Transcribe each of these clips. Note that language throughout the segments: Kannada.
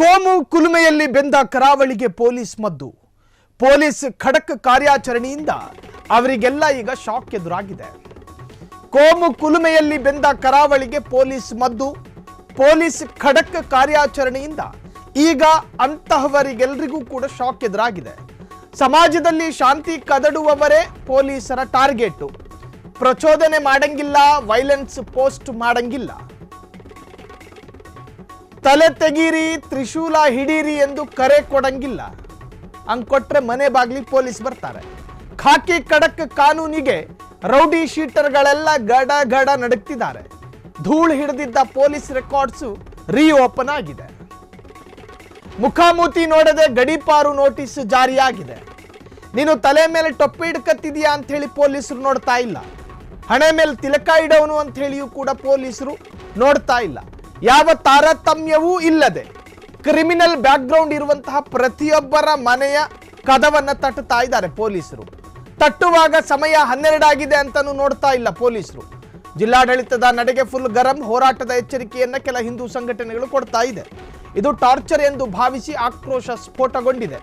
ಕೋಮು ಕುಲುಮೆಯಲ್ಲಿ ಬೆಂದ ಕರಾವಳಿಗೆ ಪೊಲೀಸ್ ಮದ್ದು. ಪೊಲೀಸ್ ಖಡಕ್ ಕಾರ್ಯಾಚರಣೆಯಿಂದ ಅವರಿಗೆಲ್ಲ ಈಗ ಶಾಕ್ ಎದುರಾಗಿದೆ. ಕೋಮು ಕುಲುಮೆಯಲ್ಲಿ ಬೆಂದ ಕರಾವಳಿಗೆ ಪೊಲೀಸ್ ಮದ್ದು. ಪೊಲೀಸ್ ಖಡಕ್ ಕಾರ್ಯಾಚರಣೆಯಿಂದ ಈಗ ಅಂತಹವರಿಗೆಲ್ಲರಿಗೂ ಕೂಡ ಶಾಕ್ ಎದುರಾಗಿದೆ. ಸಮಾಜದಲ್ಲಿ ಶಾಂತಿ ಕದಡುವವರೇ ಪೊಲೀಸರ ಟಾರ್ಗೆಟ್. ಪ್ರಚೋದನೆ ಮಾಡಂಗಿಲ್ಲ, ವೈಲೆನ್ಸ್ ಪೋಸ್ಟ್ ಮಾಡಂಗಿಲ್ಲ. ತಲೆ ತೆಗೀರಿ, ತ್ರಿಶೂಲ ಹಿಡೀರಿ ಎಂದು ಕರೆ ಕೊಡಂಗಿಲ್ಲ. ಹಂಗ್ ಕೊಟ್ರೆ ಮನೆ ಬಾಗ್ಲಿ ಪೊಲೀಸ್ ಬರ್ತಾರೆ. ಖಾಕಿ ಖಡಕ್ ಕಾನೂನಿಗೆ ರೌಡಿ ಶೀಟರ್ಗಳೆಲ್ಲ ಗಡ ಗಡ ನಡುಕ್ತಿದ್ದಾರೆ. ಧೂಳು ಹಿಡಿದಿದ್ದ ಪೊಲೀಸ್ ರೆಕಾರ್ಡ್ಸ್ ರೀಓಪನ್ ಆಗಿದೆ. ಮುಖಾಮುಖಿ ನೋಡದೆ ಗಡೀಪಾರು ನೋಟಿಸ್ ಜಾರಿಯಾಗಿದೆ. ನೀನು ತಲೆ ಮೇಲೆ ಟೊಪ್ಪಿ ಹಿಡ್ಕತ್ತಿದೀಯಾ ಅಂತ ಹೇಳಿ ಪೊಲೀಸರು ನೋಡ್ತಾ ಇಲ್ಲ. ಹಣೆ ಮೇಲೆ ತಿಲಕ ಇಡೋನು ಅಂತ ಹೇಳಿಯೂ ಕೂಡ ಪೊಲೀಸರು ನೋಡ್ತಾ ಇಲ್ಲ. ಯಾವ ತಾರತಮ್ಯವೂ ಇಲ್ಲದೆ ಕ್ರಿಮಿನಲ್ ಬ್ಯಾಕ್ಗ್ರೌಂಡ್ ಇರುವಂತಹ ಪ್ರತಿಯೊಬ್ಬರ ಮನೆಯ ಕದವನ್ನ ತಟ್ಟುತ್ತಾ ಇದ್ದಾರೆ ಪೊಲೀಸರು. ತಟ್ಟುವಾಗ ಸಮಯ 12 ಆಗಿದೆ ಅಂತಾನೂ ನೋಡ್ತಾ ಇಲ್ಲ ಪೊಲೀಸರು. ಜಿಲ್ಲಾಡಳಿತದ ನಡೆಗೆ ಫುಲ್ ಗರಂ. ಹೋರಾಟದ ಎಚ್ಚರಿಕೆಯನ್ನ ಕೆಲ ಹಿಂದೂ ಸಂಘಟನೆಗಳು ಕೊಡ್ತಾ ಇದೆ. ಇದು ಟಾರ್ಚರ್ ಎಂದು ಭಾವಿಸಿ ಆಕ್ರೋಶ ಸ್ಫೋಟಗೊಂಡಿದೆ.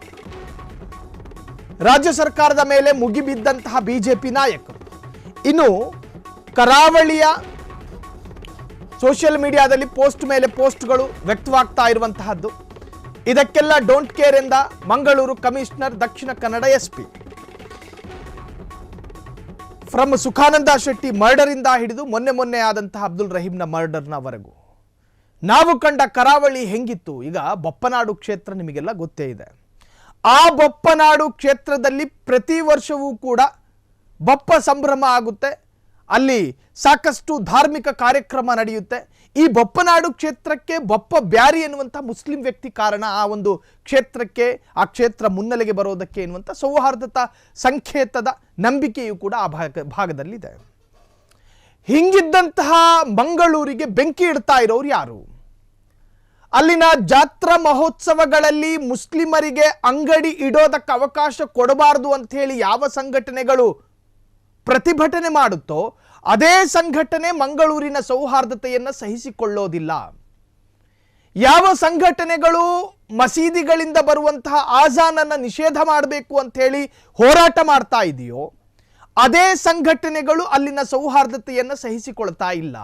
ರಾಜ್ಯ ಸರ್ಕಾರದ ಮೇಲೆ ಮುಗಿಬಿದ್ದಂತಹ ಬಿಜೆಪಿ ನಾಯಕರು ಇನ್ನು ಕರಾವಳಿಯ ಸೋಷಿಯಲ್ ಮೀಡಿಯಾದಲ್ಲಿ ಪೋಸ್ಟ್ ಮೇಲೆ ಪೋಸ್ಟ್ಗಳು ವ್ಯಕ್ತವಾಗ್ತಾ ಇರುವಂತಹದ್ದು. ಇದಕ್ಕೆಲ್ಲ ಡೋಂಟ್ ಕೇರ್ ಎಂದ Mangaluru commissioner, Dakshina Kannada SP. From Sukhananda Shetty murder ಇಂದ ಹಿಡಿದು ಮೊನ್ನೆ ಆದಂತಹ ಅಬ್ದುಲ್ ರಹೀಂನ ಮರ್ಡರ್ನವರೆಗೂ ನಾವು ಕಂಡ ಕರಾವಳಿ ಹೆಂಗಿತ್ತು. ಈಗ ಬೊಪ್ಪನಾಡು ಕ್ಷೇತ್ರ ನಿಮಗೆಲ್ಲ ಗೊತ್ತೇ ಇದೆ. ಆ ಬೊಪ್ಪನಾಡು ಕ್ಷೇತ್ರದಲ್ಲಿ ಪ್ರತಿ ವರ್ಷವೂ ಕೂಡ ಬೊಪ್ಪ ಸಂಭ್ರಮ ಆಗುತ್ತೆ. ಅಲ್ಲಿ ಸಾಕಷ್ಟು ಧಾರ್ಮಿಕ ಕಾರ್ಯಕ್ರಮ ನಡೆಯುತ್ತೆ. ಈ ಬೊಪ್ಪನಾಡು ಕ್ಷೇತ್ರಕ್ಕೆ ಬೊಪ್ಪ ಬ್ಯಾರಿ ಎನ್ನುವಂಥ ಮುಸ್ಲಿಂ ವ್ಯಕ್ತಿ ಕಾರಣ ಆ ಒಂದು ಕ್ಷೇತ್ರಕ್ಕೆ, ಆ ಕ್ಷೇತ್ರ ಮುನ್ನೆಲೆಗೆ ಬರೋದಕ್ಕೆ ಎನ್ನುವಂಥ ಸೌಹಾರ್ದತಾ ಸಂಕೇತದ ನಂಬಿಕೆಯೂ ಕೂಡ ಆ ಭಾಗದಲ್ಲಿದೆ. ಹಿಂಗಿದ್ದಂತಹ ಮಂಗಳೂರಿಗೆ ಬೆಂಕಿ ಇಡ್ತಾ ಇರೋರು ಯಾರು? ಅಲ್ಲಿನ ಜಾತ್ರಾ ಮಹೋತ್ಸವಗಳಲ್ಲಿ ಮುಸ್ಲಿಮರಿಗೆ ಅಂಗಡಿ ಇಡೋದಕ್ಕೆ ಅವಕಾಶ ಕೊಡಬಾರದು ಅಂತ ಹೇಳಿ ಯಾವ ಸಂಘಟನೆಗಳು ಪ್ರತಿಭಟನೆ ಮಾಡುತ್ತೋ ಅದೇ ಸಂಘಟನೆ ಮಂಗಳೂರಿನ ಸೌಹಾರ್ದತೆಯನ್ನು ಸಹಿಸಿಕೊಳ್ಳೋದಿಲ್ಲ. ಯಾವ ಸಂಘಟನೆಗಳು ಮಸೀದಿಗಳಿಂದ ಬರುವಂತಹ ಆಜಾನನ್ನು ನಿಷೇಧ ಮಾಡಬೇಕು ಅಂತ ಹೇಳಿ ಹೋರಾಟ ಮಾಡ್ತಾ ಇದೆಯೋ ಅದೇ ಸಂಘಟನೆಗಳು ಅಲ್ಲಿನ ಸೌಹಾರ್ದತೆಯನ್ನು ಸಹಿಸಿಕೊಳ್ತಾ ಇಲ್ಲ.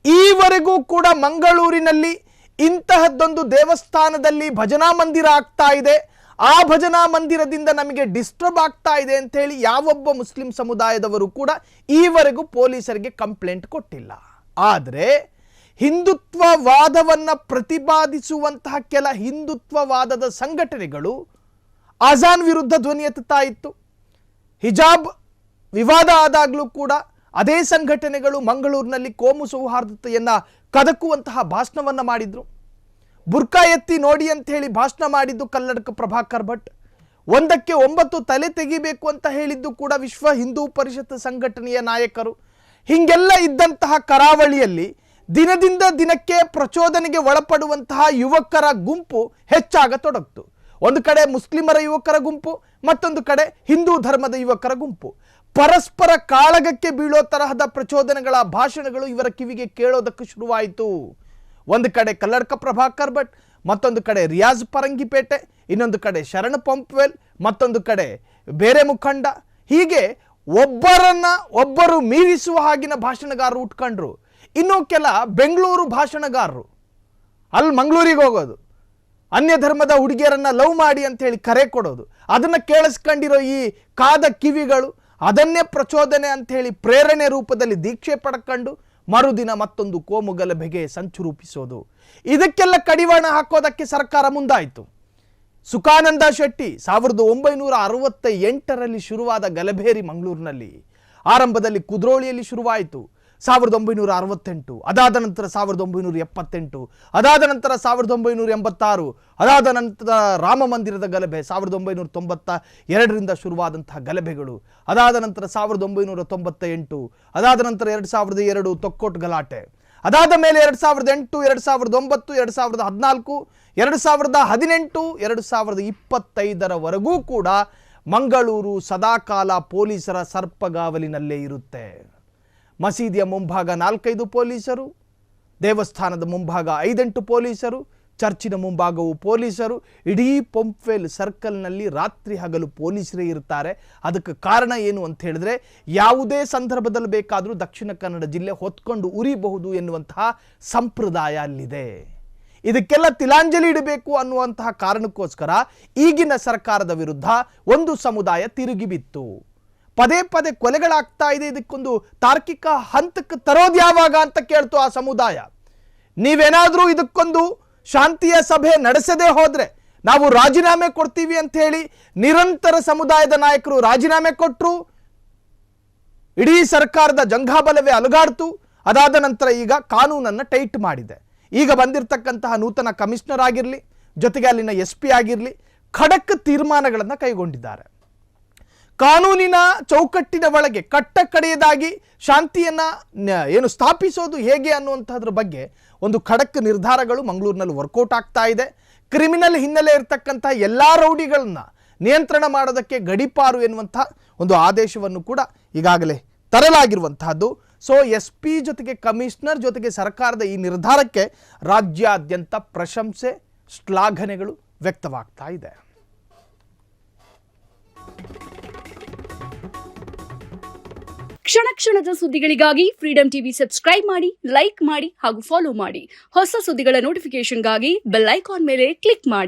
ಈವರೆಗೂ ಕೂಡ ಮಂಗಳೂರಿನಲ್ಲಿ ಇಂತಹದ್ದೊಂದು ದೇವಸ್ಥಾನದಲ್ಲಿ ಭಜನಾ ಮಂದಿರ ಆಗ್ತಾ ಇದೆ, ಆ ಭಜನಾ ಮಂದಿರದಿಂದ ನಮಗೆ ಡಿಸ್ಟರ್ಬ್ ಆಗ್ತಾ ಇದೆ ಅಂತ ಹೇಳಿ ಯಾವೊಬ್ಬ ಮುಸ್ಲಿಂ ಸಮುದಾಯದವರು ಕೂಡ ಈವರೆಗೂ ಪೊಲೀಸರಿಗೆ ಕಂಪ್ಲೇಂಟ್ ಕೊಟ್ಟಿಲ್ಲ. ಆದರೆ ಹಿಂದುತ್ವವಾದವನ್ನ ಪ್ರತಿಪಾದಿಸುವಂತಹ ಕೆಲ ಹಿಂದುತ್ವವಾದದ ಸಂಘಟನೆಗಳು ಅಜಾನ್ ವಿರುದ್ಧ ಧ್ವನಿ ಎತ್ತುತ್ತಾ ಇತ್ತು. ಹಿಜಾಬ್ ವಿವಾದ ಆದಾಗಲೂ ಕೂಡ ಅದೇ ಸಂಘಟನೆಗಳು ಮಂಗಳೂರಿನಲ್ಲಿ ಕೋಮು ಸೌಹಾರ್ದತೆಯನ್ನ ಕದಕುವಂತಹ ಭಾಷಣವನ್ನ ಮಾಡಿದ್ರು. ಬುರ್ಕಾ ಎತ್ತಿ ನೋಡಿ ಅಂತ ಹೇಳಿ ಭಾಷಣ ಮಾಡಿದ್ದು ಕಲ್ಲಡ್ಕ ಪ್ರಭಾಕರ್ ಭಟ್. 1ಕ್ಕೆ 9 ತಲೆ ತೆಗಿಬೇಕು ಅಂತ ಹೇಳಿದ್ದು ಕೂಡ ವಿಶ್ವ ಹಿಂದೂ ಪರಿಷತ್ ಸಂಘಟನೆಯ ನಾಯಕರು. ಹಿಂಗೆಲ್ಲ ಇದ್ದಂತಹ ಕರಾವಳಿಯಲ್ಲಿ ದಿನದಿಂದ ದಿನಕ್ಕೆ ಪ್ರಚೋದನೆಗೆ ಒಳಪಡುವಂತಹ ಯುವಕರ ಗುಂಪು ಹೆಚ್ಚಾಗತೊಡಗಿತು. ಒಂದು ಕಡೆ ಮುಸ್ಲಿಮರ ಯುವಕರ ಗುಂಪು, ಮತ್ತೊಂದು ಕಡೆ ಹಿಂದೂ ಧರ್ಮದ ಯುವಕರ ಗುಂಪು. ಪರಸ್ಪರ ಕಾಳಗಕ್ಕೆ ಬೀಳೋ ತರಹದ ಪ್ರಚೋದನೆಗಳ ಭಾಷಣಗಳು ಇವರ ಕಿವಿಗೆ ಕೇಳೋದಕ್ಕೆ ಶುರುವಾಯಿತು. ಒಂದು ಕಡೆ ಕಲ್ಲಡ್ಕ ಪ್ರಭಾಕರ್ ಭಟ್, ಮತ್ತೊಂದು ಕಡೆ ರಿಯಾಜ್ ಪರಂಗಿಪೇಟೆ, ಇನ್ನೊಂದು ಕಡೆ ಶರಣ್ ಪಂಪ್ವೆಲ್, ಮತ್ತೊಂದು ಕಡೆ ಬೇರೆ ಮುಖಂಡ. ಹೀಗೆ ಒಬ್ಬರು ಮೀರಿಸುವ ಹಾಗಿನ ಭಾಷಣಗಾರರು ಉಟ್ಕೊಂಡ್ರು. ಇನ್ನೂ ಕೆಲ ಬೆಂಗಳೂರು ಭಾಷಣಗಾರರು ಅಲ್ಲಿ ಮಂಗಳೂರಿಗೆ ಹೋಗೋದು, ಅನ್ಯ ಧರ್ಮದ ಹುಡುಗಿಯರನ್ನ ಲವ್ ಮಾಡಿ ಅಂತ ಹೇಳಿ ಕರೆ ಕೊಡೋದು, ಅದನ್ನು ಕೇಳಿಸ್ಕೊಂಡಿರೋ ಈ ಕಾದ ಕಿವಿಗಳು ಅದನ್ನೇ ಪ್ರಚೋದನೆ ಅಂತ ಹೇಳಿ ಪ್ರೇರಣೆ ರೂಪದಲ್ಲಿ ದೀಕ್ಷೆ ಪಡ್ಕೊಂಡು ಮರುದಿನ ಮತ್ತೊಂದು ಕೋಮು ಗಲಭೆಗೆ ಸಂಚು ರೂಪಿಸೋದು. ಇದಕ್ಕೆಲ್ಲ ಕಡಿವಾಣ ಹಾಕೋದಕ್ಕೆ ಸರ್ಕಾರ ಮುಂದಾಯಿತು. ಸುಖಾನಂದ ಶೆಟ್ಟಿ 1968ರಲ್ಲಿ ಶುರುವಾದ ಗಲಭೇರಿ ಮಂಗಳೂರಿನಲ್ಲಿ ಆರಂಭದಲ್ಲಿ ಕುದ್ರೋಳಿಯಲ್ಲಿ ಶುರುವಾಯಿತು. 1968, ಅದಾದ ನಂತರ 1978, ಅದಾದ ನಂತರ 1986, ಅದಾದ ನಂತರ ರಾಮ ಮಂದಿರದ ಗಲಭೆ 1992ರಿಂದ ಶುರುವಾದಂತಹ ಗಲಭೆಗಳು, ಅದಾದ ನಂತರ 1998, ಅದಾದ ನಂತರ 2002 ತೊಕ್ಕೋಟ್ ಗಲಾಟೆ, ಅದಾದ ಮೇಲೆ 2008, 2009, 2014, 2018, 2025ವರೆಗೂ ಕೂಡ ಮಂಗಳೂರು ಸದಾಕಾಲ ಪೊಲೀಸರ ಸರ್ಪಗಾವಲಿನಲ್ಲೇ ಇರುತ್ತೆ. ಮಸೀದಿಯ ಮುಂಭಾಗ 4-5 ಪೊಲೀಸರು, ದೇವಸ್ಥಾನದ ಮುಂಭಾಗ 5-8 ಪೊಲೀಸರು, ಚರ್ಚಿನ ಮುಂಭಾಗವು ಪೊಲೀಸರು, ಇಡೀ ಪಂಪ್ವೆಲ್ ಸರ್ಕಲ್ನಲ್ಲಿ ರಾತ್ರಿ ಹಗಲು ಪೊಲೀಸರೇ ಇರ್ತಾರೆ. ಅದಕ್ಕೆ ಕಾರಣ ಏನು ಅಂತ ಹೇಳಿದ್ರೆ, ಯಾವುದೇ ಸಂದರ್ಭದಲ್ಲಿ ಬೇಕಾದರೂ ದಕ್ಷಿಣ ಕನ್ನಡ ಜಿಲ್ಲೆ ಹೊತ್ಕೊಂಡು ಉರಿಬಹುದು ಎನ್ನುವಂತಹ ಸಂಪ್ರದಾಯ ಅಲ್ಲಿದೆ. ಇದಕ್ಕೆಲ್ಲ ತಿಲಾಂಜಲಿ ಇಡಬೇಕು ಅನ್ನುವಂತಹ ಕಾರಣಕ್ಕೋಸ್ಕರ ಈಗಿನ ಸರ್ಕಾರದ ವಿರುದ್ಧ ಒಂದು ಸಮುದಾಯ ತಿರುಗಿ ಬಿತ್ತು. ಪದೇ ಪದೇ ಕೊಲೆಗಳಾಗ್ತಾ ಇದೆ, ಇದಕ್ಕೊಂದು ತಾರ್ಕಿಕ ಹಂತಕ್ಕೆ ತರೋದು ಯಾವಾಗ ಅಂತ ಕೇಳ್ತು ಆ ಸಮುದಾಯ. ನೀವೇನಾದರೂ ಇದಕ್ಕೊಂದು ಶಾಂತಿಯ ಸಭೆ ನಡೆಸದೇ ಹೋದ್ರೆ ನಾವು ರಾಜೀನಾಮೆ ಕೊಡ್ತೀವಿ ಅಂತ ಹೇಳಿ ನಿರಂತರ ಸಮುದಾಯದ ನಾಯಕರು ರಾಜೀನಾಮೆ ಕೊಟ್ಟರು. ಇಡೀ ಸರ್ಕಾರದ ಜಂಘಾಬಲವೇ ಅಲುಗಾಡ್ತು. ಅದಾದ ನಂತರ ಈಗ ಕಾನೂನನ್ನು ಟೈಟ್ ಮಾಡಿದೆ. ಈಗ ಬಂದಿರತಕ್ಕಂತಹ ನೂತನ ಕಮಿಷನರ್ ಆಗಿರಲಿ, ಜೊತೆಗೆ ಅಲ್ಲಿನ SP ಆಗಿರಲಿ, ಖಡಕ್ ತೀರ್ಮಾನಗಳನ್ನು ಕೈಗೊಂಡಿದ್ದಾರೆ. ಕಾನೂನಿನ ಚೌಕಟ್ಟಿನ ಒಳಗೆ ಕಟ್ಟ ಕಡೆಯದಾಗಿ ಶಾಂತಿಯನ್ನು ಸ್ಥಾಪಿಸೋದು ಹೇಗೆ ಅನ್ನುವಂಥದ್ರ ಬಗ್ಗೆ ಒಂದು ಖಡಕ್ ನಿರ್ಧಾರಗಳು ಮಂಗಳೂರಿನಲ್ಲಿ ವರ್ಕೌಟ್ ಆಗ್ತಾ ಇದೆ. ಕ್ರಿಮಿನಲ್ ಹಿನ್ನೆಲೆ ಇರತಕ್ಕಂಥ ಎಲ್ಲ ರೌಡಿಗಳನ್ನ ನಿಯಂತ್ರಣ ಮಾಡೋದಕ್ಕೆ ಗಡೀಪಾರು ಎನ್ನುವಂಥ ಒಂದು ಆದೇಶವನ್ನು ಕೂಡ ಈಗಾಗಲೇ ತರಲಾಗಿರುವಂತಹದ್ದು. ಸೊ SP ಜೊತೆಗೆ ಕಮಿಷನರ್ ಜೊತೆಗೆ ಸರ್ಕಾರದ ಈ ನಿರ್ಧಾರಕ್ಕೆ ರಾಜ್ಯಾದ್ಯಂತ ಪ್ರಶಂಸೆ, ಶ್ಲಾಘನೆಗಳು ವ್ಯಕ್ತವಾಗ್ತಾ ಇದೆ. ಕ್ಷಣ ಕ್ಷಣದ ಸುದ್ದಿಗಳಿಗಾಗಿ ಫ್ರೀಡಂ ಟಿವಿ ಸಬ್ಸ್ಕ್ರೈಬ್ ಮಾಡಿ, ಲೈಕ್ ಮಾಡಿ ಹಾಗೂ ಫಾಲೋ ಮಾಡಿ. ಹೊಸ ಸುದ್ದಿಗಳ ನೋಟಿಫಿಕೇಶನ್ಗಾಗಿ ಬೆಲ್ ಐಕಾನ್ ಮೇಲೆ ಕ್ಲಿಕ್ ಮಾಡಿ.